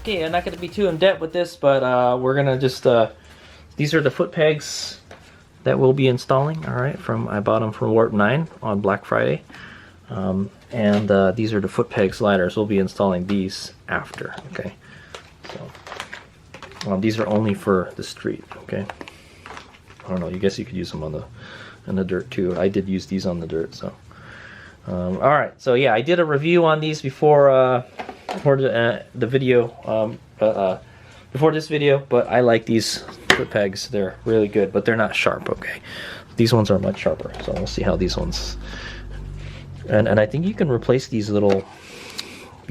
Okay, I'm not going to be too in depth with this, but we're going to just, these are the foot pegs that we'll be installing, alright, I bought them from Warp9 on Black Friday. And these are the foot peg sliders. We'll be installing these after, okay? So, these are only for the street, okay? I don't know, I guess you could use them on the dirt too. I did use these on the dirt, so. Alright, so yeah, I did a review on these before the video, before this video, but I like these foot pegs. They're really good, but they're not sharp, okay? These ones are much sharper, so we'll see how these ones, and I think you can replace these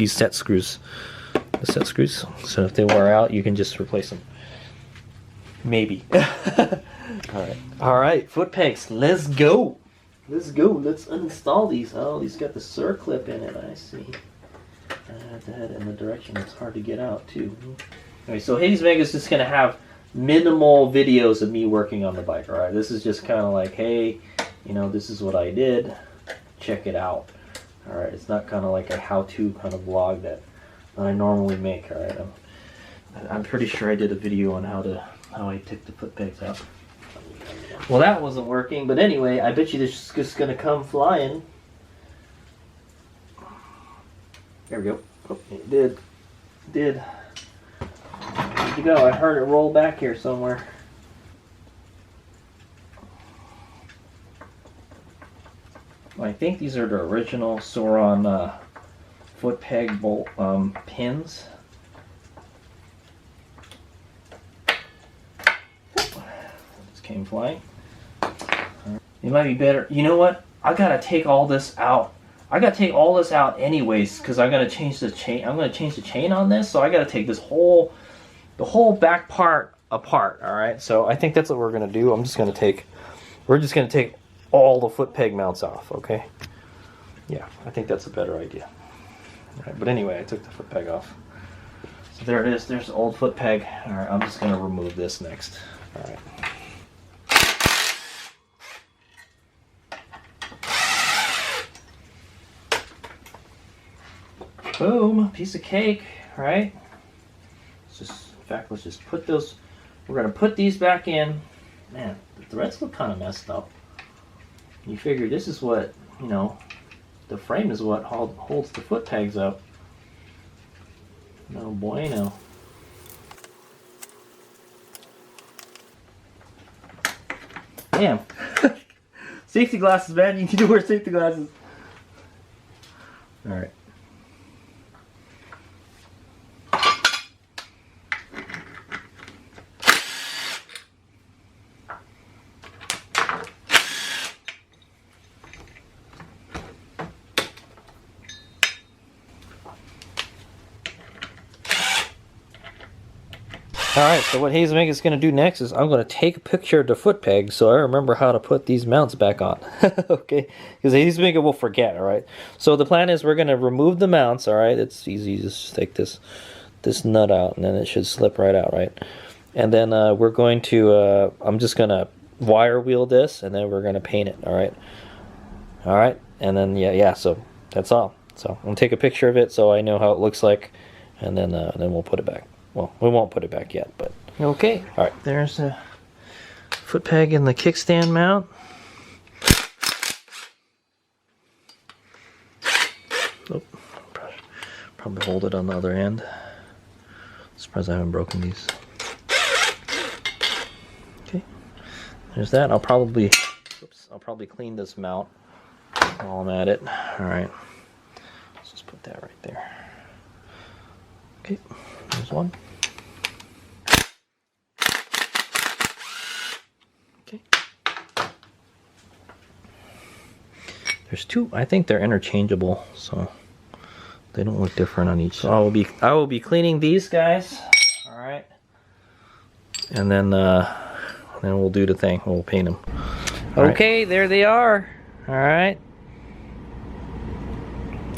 set screws, the set screws, so if they wear out, you can just replace them. Maybe. Alright, foot pegs, let's go! Let's go, let's uninstall these. Oh, these got the circlip in it, I see. I have to head in the direction it's hard to get out too. Alright, so Hades Vega's just gonna have minimal videos of me working on the bike, alright? This is just kinda like, hey, you know, this is what I did. Check it out. Alright, it's not kinda like a how-to kind of vlog that I normally make, alright? I'm pretty sure I did a video on how I took the foot pegs out. Well, that wasn't working, but anyway, I bet you this is just gonna come flying. There we go. Oh, it did. It did. Good to go. I heard it roll back here somewhere. I think these are the original Sauron foot peg bolt pins. This came flying. It might be better. You know what? I gotta take all this out. I gotta take all this out anyways, because I'm gonna change the chain. I'm gonna change the chain on this, so I gotta take this the whole back part apart. All right. So I think that's what we're gonna do. We're just gonna take all the foot peg mounts off. Okay. Yeah, I think that's a better idea. All right. But anyway, I took the foot peg off. So there it is. There's the old foot peg. All right. I'm just gonna remove this next. All right. Boom, piece of cake, right? In fact, let's just put those, we're gonna put these back in. Man, the threads look kind of messed up. You figure this is what, you know, the frame is what holds the foot pegs up. No bueno. Damn. Safety glasses, man, you need to wear safety glasses. All right. Alright, so what Hades Vega's going to do next is I'm going to take a picture of the foot peg so I remember how to put these mounts back on. Okay? Because Hades Vega will forget, alright? So the plan is we're going to remove the mounts, alright? It's easy, just take this nut out and then it should slip right out, right? And then we're going to, I'm just going to wire wheel this and then we're going to paint it, alright? Alright? And then, yeah, so that's all. So I'm going to take a picture of it so I know how it looks like and then we'll put it back. Well, we won't put it back yet, but okay. All right, there's the foot peg and the kickstand mount. Oh, probably hold it on the other end. Surprised I haven't broken these. Okay, there's that. I'll probably clean this mount while I'm at it. All right, let's just put that right there. Okay, there's one. There's two. I think they're interchangeable, so they don't look different on each. So I will be cleaning these guys. All right, and then we'll do the thing. We'll paint them. Okay, there they are. All right.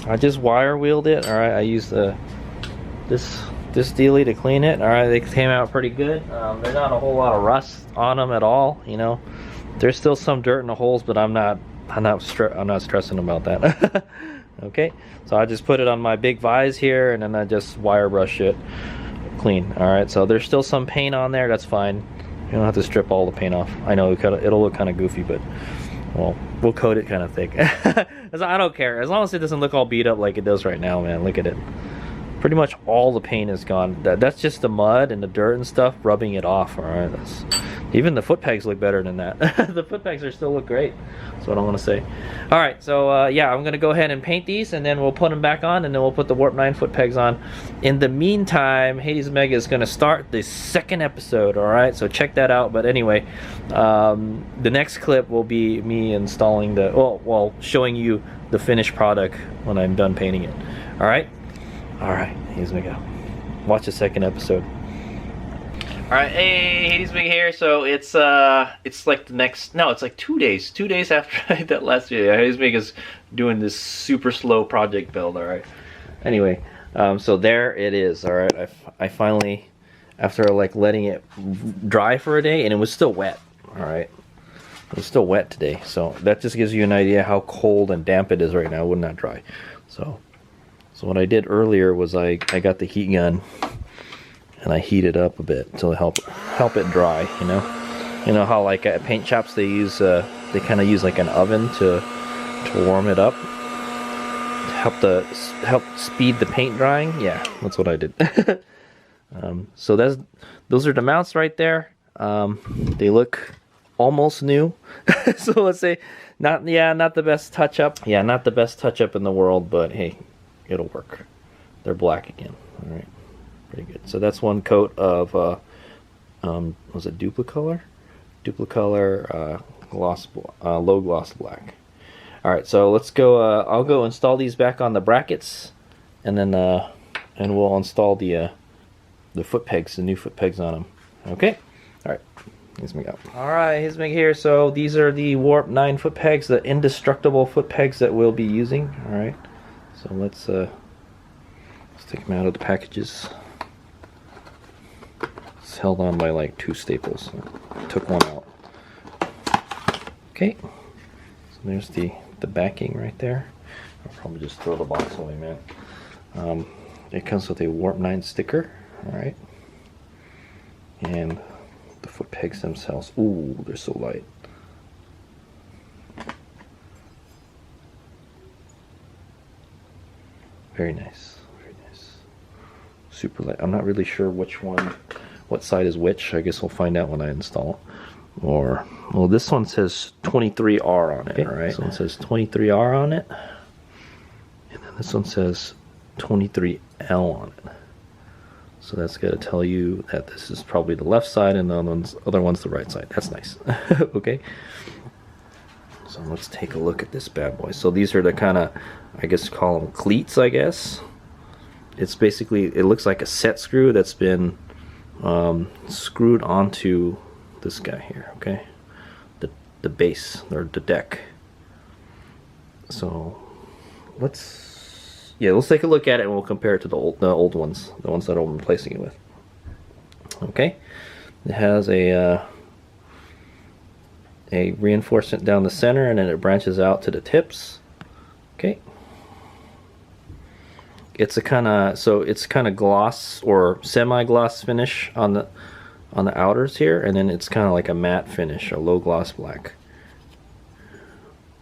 I just wire wheeled it. All right, I used this dealie to clean it. All right, they came out pretty good. There's not a whole lot of rust on them at all. You know, there's still some dirt in the holes, but I'm not stressing about that. Okay, so I just put it on my big vise here, and then I just wire brush it clean. All right, so there's still some paint on there. That's fine. You don't have to strip all the paint off. I know it'll look kind of goofy, but well, we'll coat it kind of thick. I don't care as long as it doesn't look all beat up like it does right now, man. Look at it. Pretty much all the paint is gone. That's just the mud and the dirt and stuff rubbing it off. All right, even the foot pegs look better than that. The foot pegs still look great. That's what I want to say. All right, so yeah, I'm gonna go ahead and paint these, and then we'll put them back on, and then we'll put the Warp9 foot pegs on. In the meantime, Hades Omega is gonna start the second episode. All right, so check that out. But anyway, the next clip will be me installing the well, showing you the finished product when I'm done painting it. All right. All right, Hades Omega. Watch the second episode. All right, hey, Hades Omega here. So it's like the next, no, it's like 2 days. 2 days after I did that last video. Hades Omega's doing this super slow project build. All right. Anyway, so there it is. All right, I finally, after like letting it dry for a day, and it was still wet. All right, it was still wet today. So that just gives you an idea how cold and damp it is right now. It would not dry. So what I did earlier was I got the heat gun and I heated up a bit to help it dry. You know how like at paint shops they use they kind of use like an oven to warm it up to help speed the paint drying. Yeah, that's what I did. So those are the mounts right there. They look almost new. So let's say not the best touch up. Yeah, not the best touch up in the world, but hey, it'll work. They're black again. All right, pretty good. So that's one coat of was it Duplicolor gloss, low gloss black. All right, so let's go. I'll go install these back on the brackets, and then and we'll install the foot pegs, the new foot pegs on them. Okay. All right. Here's me go. All right, here's me here. So these are the Warp9 foot pegs, the indestructible foot pegs that we'll be using. All right. So let's take them out of the packages. It's held on by like 2 staples. I took one out. Okay. So there's the backing right there. I'll probably just throw the box away, man. It comes with a Warp9 sticker. All right. And the foot pegs themselves. Ooh, they're so light. Very nice, very nice. Super light. I'm not really sure what side is which. I guess we'll find out when I install. Or, well, this one says 23R on it, all right? This one says 23R on it. And then this one says 23L on it. So that's got to tell you that this is probably the left side and the other one's the right side. That's nice. Okay. So let's take a look at this bad boy. So these are the kind of, I guess call them cleats, I guess. It's basically, it looks like a set screw that's been screwed onto this guy here, okay? The base, or the deck. So let's take a look at it and we'll compare it to the old ones, the ones that I'm replacing it with. Okay, it has a reinforcement down the center, and then it branches out to the tips. Okay, it's a kind of gloss or semi-gloss finish on the outers here, and then it's kind of like a matte finish, a low gloss black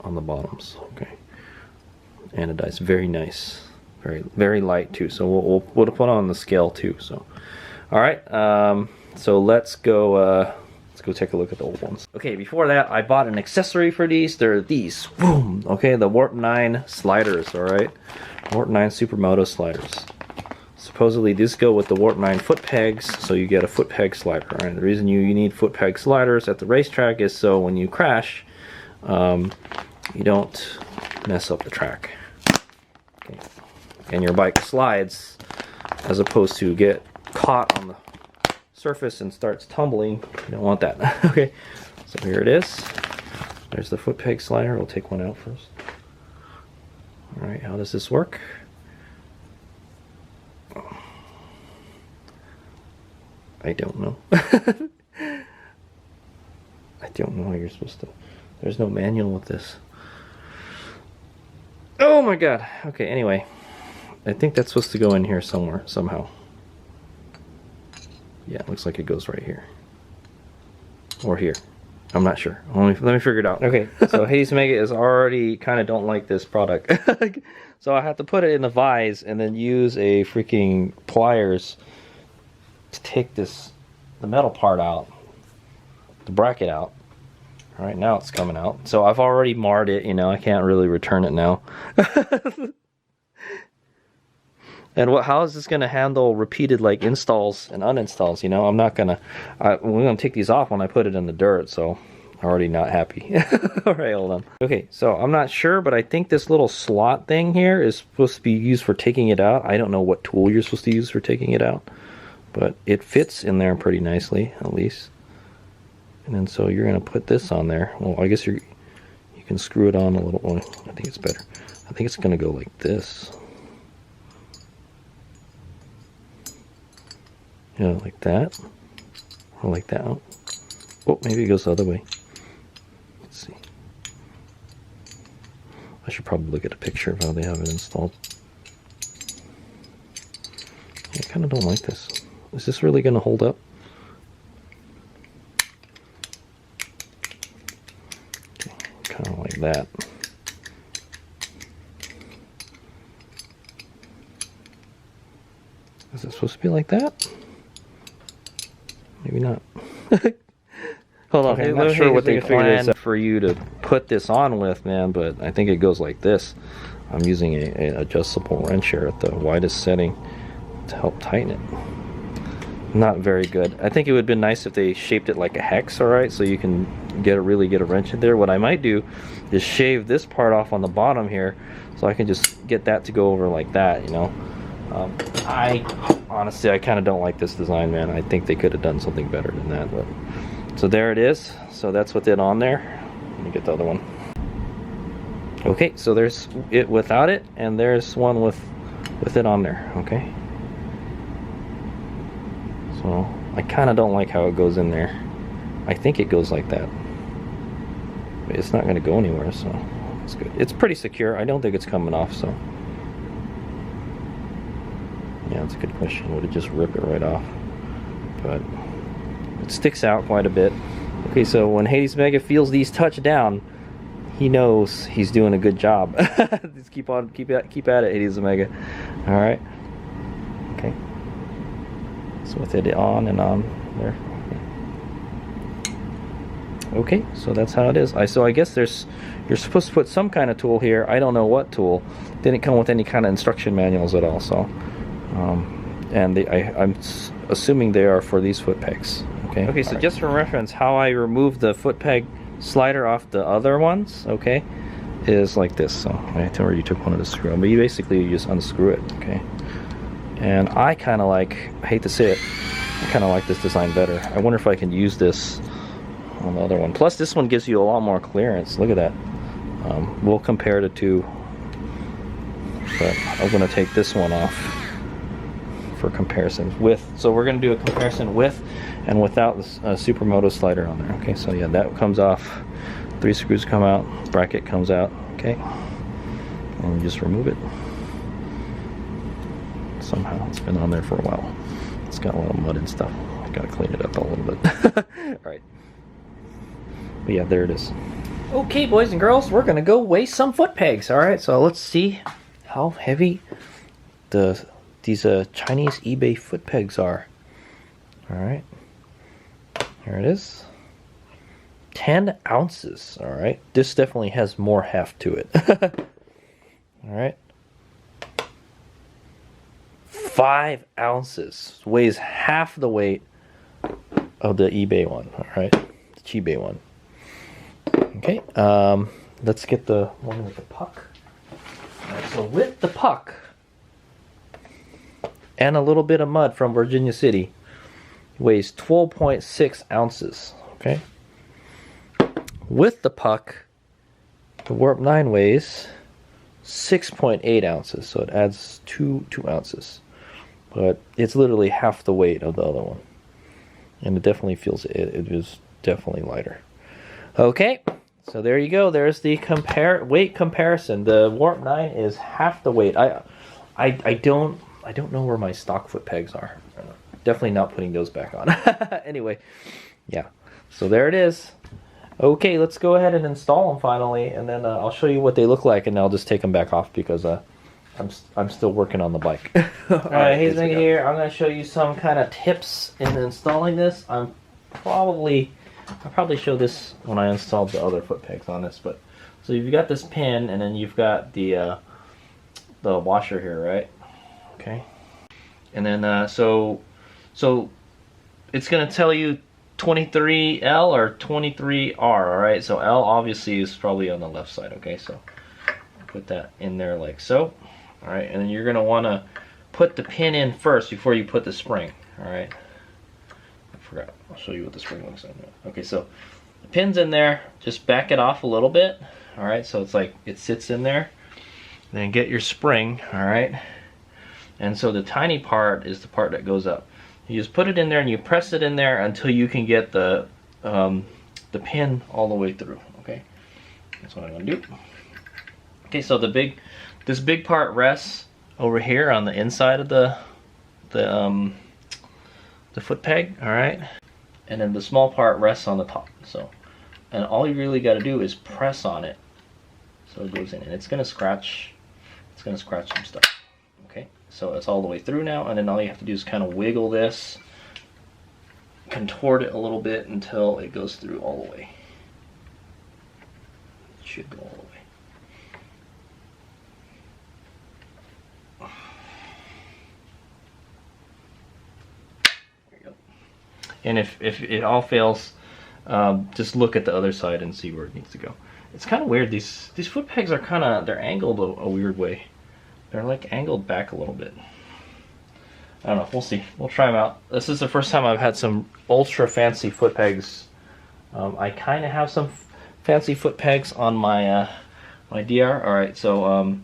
on the bottoms. Okay, anodized, very nice, very light too. So we'll put it on the scale too. So, all right, so let's go take a look at the old ones. Okay, before that, I bought an accessory for these. They're these. Boom. Okay, the Warp9 sliders. All right, Warp9 Supermoto sliders. Supposedly these go with the Warp9 foot pegs, so you get a foot peg slider. Right? The reason you need foot peg sliders at the racetrack is so when you crash, you don't mess up the track. Okay. And your bike slides as opposed to get caught on the surface and starts tumbling. You don't want that. Okay, so here it is. There's the foot peg slider. We'll take one out first. All right, how does this work? I don't know. I don't know how you're supposed to. There's no manual with this. Oh my god. Okay, anyway. I think that's supposed to go in here somewhere, somehow. Yeah, it looks like it goes right here. Or here. I'm not sure. Let me figure it out. Okay, so Hades Mega is already kind of don't like this product. So I have to put it in the vise and then use a freaking pliers to take the metal part out, the bracket out. All right, now it's coming out. So I've already marred it, you know, I can't really return it now. And how is this going to handle repeated like installs and uninstalls? You know, I'm not going to, we're going to take these off when I put it in the dirt, so I'm already not happy. All right, hold on. Okay, so I'm not sure, but I think this little slot thing here is supposed to be used for taking it out. I don't know what tool you're supposed to use for taking it out, but it fits in there pretty nicely, at least. And then so you're going to put this on there. Well, I guess you can screw it on a little. Well, I think it's better. I think it's going to go like this. Yeah, like that. Or like that. Oh, maybe it goes the other way. Let's see. I should probably look at a picture of how they have it installed. I kind of don't like this. Is this really going to hold up? Okay, kind of like that. Is it supposed to be like that? Maybe not. Hold on, okay, I'm not sure what they planned for you to put this on with, man, but I think it goes like this. I'm using an adjustable wrench here at the widest setting to help tighten it. Not very good. I think it would have been nice if they shaped it like a hex, alright, so you can really get a wrench in there. What I might do is shave this part off on the bottom here, so I can just get that to go over like that, you know. Honestly, I kind of don't like this design, man. I think they could have done something better than that. But so there it is. So that's what's it on there. Let me get the other one. Okay, so there's it without it, and there's one with it on there. Okay. So I kind of don't like how it goes in there. I think it goes like that. But it's not going to go anywhere, so it's good. It's pretty secure. I don't think it's coming off, so. Yeah, that's a good question. Would it just rip it right off? But it sticks out quite a bit. Okay, so when Hades Mega feels these touch down, he knows he's doing a good job. Just keep at it, Hades Mega. All right. Okay. So with it on and on there. Okay, so that's how it is. So I guess you're supposed to put some kind of tool here. I don't know what tool. Didn't come with any kind of instruction manuals at all. So. And I'm assuming they are for these foot pegs. Okay. Okay. So right. Just for reference, how I remove the foot peg slider off the other ones, okay, is like this. So I already took one of the screw, but you just unscrew it. Okay. And I kind of like, I hate to say it, I kind of like this design better. I wonder if I can use this on the other one. Plus, this one gives you a lot more clearance. Look at that. We'll compare the two, but I'm going to take this one off for comparison so we're going to do a comparison with and without the Supermoto slider on there. Okay, so yeah, that comes off, 3 screws come out, bracket comes out, okay, and you just remove it. Somehow it's been on there for a while. It's got a lot of mud and stuff. I gotta clean it up a little bit. Alright, but yeah, there it is. Okay, boys and girls, we're gonna go weigh some foot pegs. Alright, so let's see how heavy these Chinese eBay foot pegs are. Alright, here it is. 10 ounces. Alright, this definitely has more heft to it. Alright, 5 ounces. Weighs half the weight of the eBay one. Alright, the Chibay one. Okay, let's get the one with the puck. Alright, so with the puck and a little bit of mud from Virginia City, weighs 12.6 ounces. Okay. With the puck, the Warp9 weighs 6.8 ounces, so it adds 2 ounces. But it's literally half the weight of the other one. And it definitely feels, it is definitely lighter. Okay, so there you go. There's the weight comparison. The Warp9 is half the weight. I don't know where my stock foot pegs are. Definitely not putting those back on. Anyway, yeah. So there it is. Okay, let's go ahead and install them finally, and then I'll show you what they look like, and I'll just take them back off because I'm still working on the bike. Alright, Hazen here. I'm going to show you some kind of tips in installing this. I'll probably show this when I installed the other foot pegs on this, but so you've got this pin, and then you've got the washer here, right? Okay, and then so it's going to tell you 23L or 23R. All right, so L obviously is probably on the left side. Okay, so put that in there like so. All right, and then you're going to want to put the pin in first before you put the spring. All right, I forgot. I'll show you what the spring looks like. Okay, so the pin's in there. Just back it off a little bit. All right, so it's like it sits in there. Then get your spring. All right, and so the tiny part is the part that goes up. You just put it in there and you press it in there until you can get the pin all the way through. Okay, that's what I'm gonna do. Okay, so this big part rests over here on the inside of the foot peg. All right, and then the small part rests on the top. So, and all you really got to do is press on it so it goes in, and it's gonna scratch. It's gonna scratch some stuff. Okay, so it's all the way through now, and then all you have to do is kind of wiggle this, contort it a little bit until it goes through all the way. It should go all the way. There you go. And if it all fails, just look at the other side and see where it needs to go. It's kind of weird. These foot pegs are they're angled a weird way. They're like angled back a little bit. I don't know. We'll see. We'll try them out. This is the first time I've had some ultra fancy foot pegs. I kind of have some fancy foot pegs on my my DR. All right. So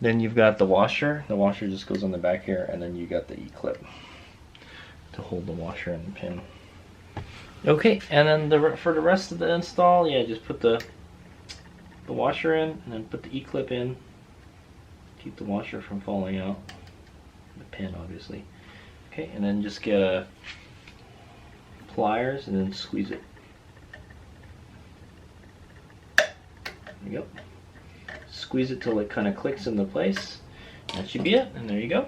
then you've got the washer. The washer just goes on the back here, and then you got the E-clip to hold the washer and the pin. Okay. And then for the rest of the install, yeah, just put the washer in, and then put the E-clip in. Keep the washer from falling out. The pin, obviously. Okay, and then just get pliers and then squeeze it. There you go. Squeeze it till it kind of clicks into place. That should be it, and there you go.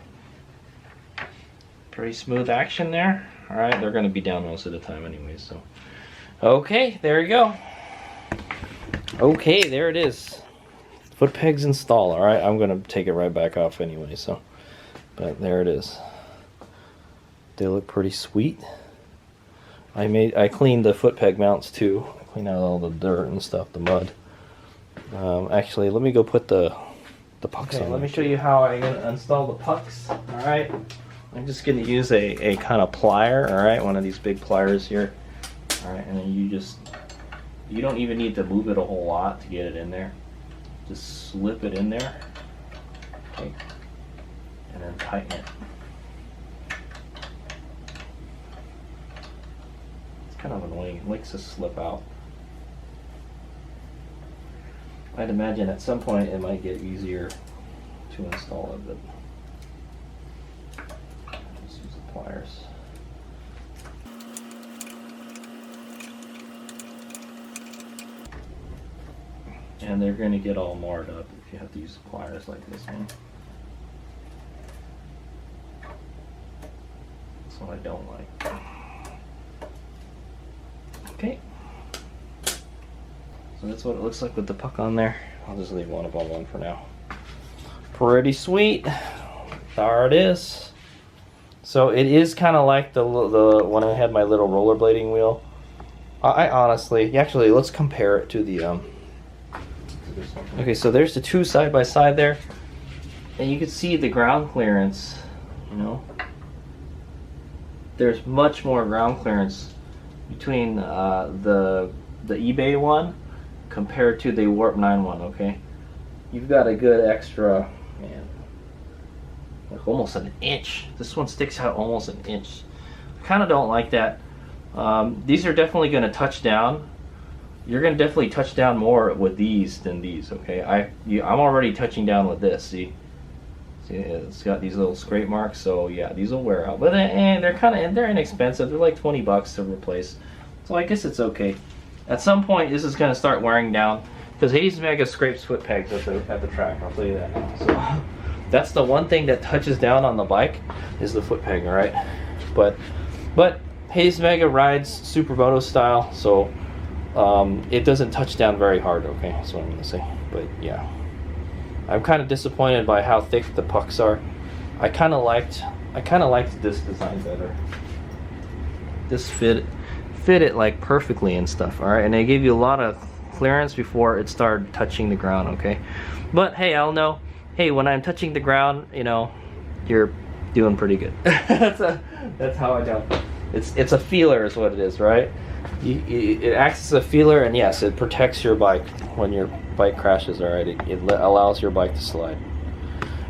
Pretty smooth action there. All right, they're going to be down most of the time anyways, so. Okay, there you go. Okay, there it is. Foot pegs installed. All right, I'm gonna take it right back off anyway. So, but there it is. They look pretty sweet. I cleaned the foot peg mounts too. I cleaned out all the dirt and stuff, the mud. Actually, let me go put the pucks on. Let me show you how I'm gonna install the pucks. All right, I'm just gonna use a kind of plier. All right, one of these big pliers here. All right, and then you don't even need to move it a whole lot to get it in there. Just slip it in there, okay, and then tighten it. It's kind of annoying. It likes to slip out. I'd imagine at some point it might get easier to install it, but just use the pliers. And they're going to get all marred up if you have to use pliers like this one. That's what I don't like. Okay. So that's what it looks like with the puck on there. I'll just leave one of them on for now. Pretty sweet. There it is. So it is kind of like the when I had my little rollerblading wheel. I honestly, actually, let's compare it to the this one. Okay, so there's the two side by side there, and you can see the ground clearance. You know, there's much more ground clearance between the eBay one compared to the Warp9 one. Okay, you've got a good extra, man, like almost an inch. This one sticks out almost an inch. I kind of don't like that. These are definitely going to touch down. You're going to definitely touch down more with these than these. Okay, I'm already touching down with this. See, it's got these little scrape marks. So yeah, these will wear out. But they're inexpensive. They're like 20 bucks to replace. So I guess it's okay. At some point, this is going to start wearing down because Hades Mega scrapes foot pegs at the track. I'll tell you that now. So that's the one thing that touches down on the bike is the foot peg. All right, but Hades Mega rides Supermoto style, so it doesn't touch down very hard. Okay, that's what I'm going to say. But yeah, I'm kind of disappointed by how thick the pucks are. I kind of liked this design better. This fit it like perfectly and stuff. All right, and they gave you a lot of clearance before it started touching the ground. Okay, but hey, I'll know. Hey, when I'm touching the ground, you know, you're doing pretty good. That's how I know. It's a feeler, is what it is, right? It acts as a feeler, and yes, it protects your bike when your bike crashes. All right, it allows your bike to slide.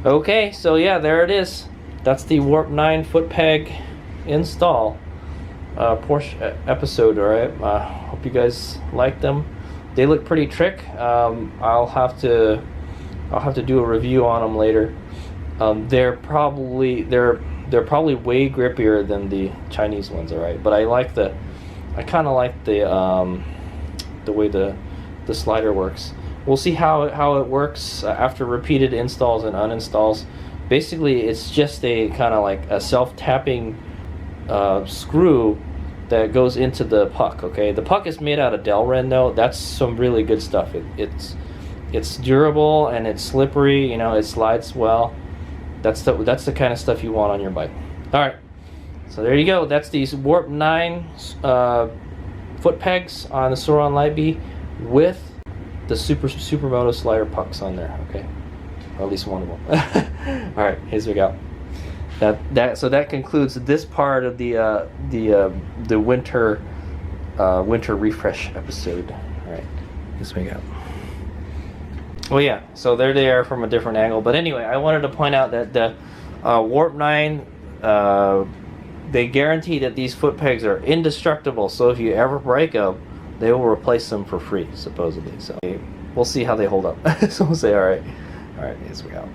Okay, so yeah, there it is. That's the Warp9 foot peg install Porsche episode. All right, hope you guys like them. They look pretty trick. I'll have to do a review on them later. They're probably way grippier than the Chinese ones. All right, but I kind of like the way the slider works. We'll see how it works after repeated installs and uninstalls. Basically, it's just a kind of like a self-tapping screw that goes into the puck. Okay, the puck is made out of Delrin though. That's some really good stuff. It's durable and it's slippery. You know, it slides well. That's the kind of stuff you want on your bike. All right, so there you go. That's these Warp9 foot pegs on the Sauron Lightbee with the Supermoto slider pucks on there. Okay, or at least one of them. All right, here we go. So that concludes this part of the winter refresh episode. All right, here we go. Well, yeah, so there they are from a different angle. But anyway, I wanted to point out that the Warp9, they guarantee that these foot pegs are indestructible. So if you ever break them, they will replace them for free, supposedly. So we'll see how they hold up. So we'll say, all right, here we go.